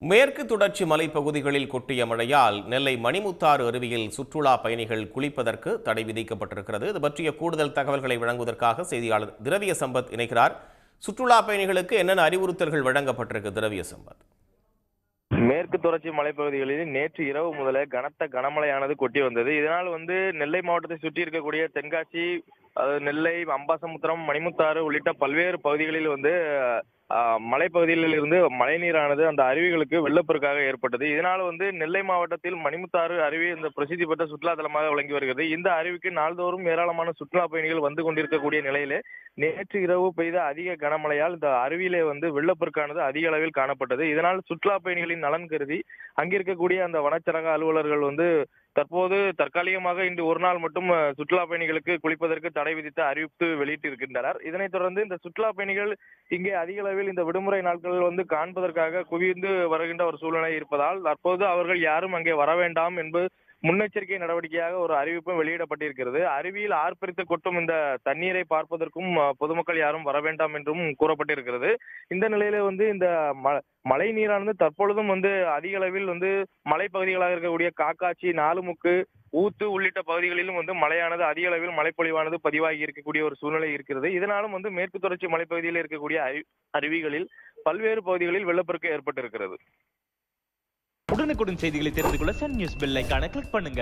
மேற்கு தொடர்ச்சி மலைப்பகுதிகளில் கொட்டிய மழையால் நெல்லை மணிமுத்தாறு அருவியில் சுற்றுலா பயணிகள் குளிப்பதற்கு தடை விதிக்கப்பட்டிருக்கிறது. இது பற்றிய கூடுதல் தகவல்களை வழங்குவதற்காக செய்தியாளர் திரவிய சம்பத் இணைக்கிறார். சுற்றுலா பயணிகளுக்கு என்னென்ன அறிவுறுத்தல்கள் வழங்கப்பட்டிருக்கு திரவிய சம்பத்? மேற்கு தொடர்ச்சி மலைப்பகுதிகளில் நேற்று இரவு முதலே கனத்த கனமழையானது கொட்டி வந்தது. இதனால் நெல்லை மாவட்டத்தை சுற்றி இருக்கக்கூடிய தென்காசி, நெல்லை, அம்பாசமுத்திரம், மணிமுத்தாறு உள்ளிட்ட பல்வேறு பகுதிகளில் மலைப்பகுதிகளில் இருந்து மழைநீரானது அந்த அருவிகளுக்கு வெள்ளப்பெருக்காக ஏற்பட்டது. இதனால் நெல்லை மாவட்டத்தில் மணிமுத்தாறு அருவி இந்த பிரசித்தி பெற்ற சுற்றுலா தலமாக விளங்கி வருகிறது. இந்த அருவிக்கு நாள்தோறும் ஏராளமான சுற்றுலா பயணிகள் வந்து கொண்டிருக்கக்கூடிய நிலையிலே நேற்று இரவு பெய்த அதிக கனமழையால் இந்த அருவியிலே வெள்ளப்பெருக்கானது அதிக அளவில் காணப்பட்டது. இதனால் சுற்றுலா பயணிகளின் நலன் கருதி அங்கிருக்கக்கூடிய அந்த வனச்சரக அலுவலர்கள் தற்போது தற்காலிகமாக இன்று ஒரு நாள் மட்டும் சுற்றுலா பயணிகளுக்கு குளிப்பதற்கு தடை விதித்து அறிவிப்பு வெளியிட்டிருக்கின்றனர். இதனைத் தொடர்ந்து இந்த சுற்றுலா பயணிகள் இங்கே அதிக அளவில் இந்த விடுமுறை நாட்களில் காண்பதற்காக குவிந்து வருகின்ற ஒரு சூழ்நிலை இருப்பதால் தற்போது அவர்கள் யாரும் அங்கே வர வேண்டாம் என்பது முன்னெச்சரிக்கை நடவடிக்கையாக ஒரு அறிவிப்பும் வெளியிடப்பட்டிருக்கிறது. அருவியில் ஆர்ப்பரித்து கொட்டும் இந்த தண்ணீரை பார்ப்பதற்கும் பொதுமக்கள் யாரும் வர வேண்டாம் என்றும் கூறப்பட்டிருக்கிறது. இந்த நிலையில இந்த மழை நீரானது தற்பொழுதும் அதிக அளவில் மலைப்பகுதிகளாக இருக்கக்கூடிய காக்காட்சி, நாலுமுக்கு, ஊத்து உள்ளிட்ட பகுதிகளிலும் மழையானது அதிக அளவில் மழைப்பொழிவானது பதிவாகி இருக்கக்கூடிய ஒரு சூழ்நிலை இருக்கிறது. இதனாலும் மேற்கு தொடர்ச்சி மலைப்பகுதியில் இருக்கக்கூடிய அருவிகளில் பல்வேறு பகுதிகளில் வெள்ளப்பெருக்கு ஏற்பட்டிருக்கிறது. உடனுக்குடன் செய்திகளை தெரிந்து கொள்ள சன் நியூஸ் பெல் ஐகானை கிளிக் பண்ணுங்க.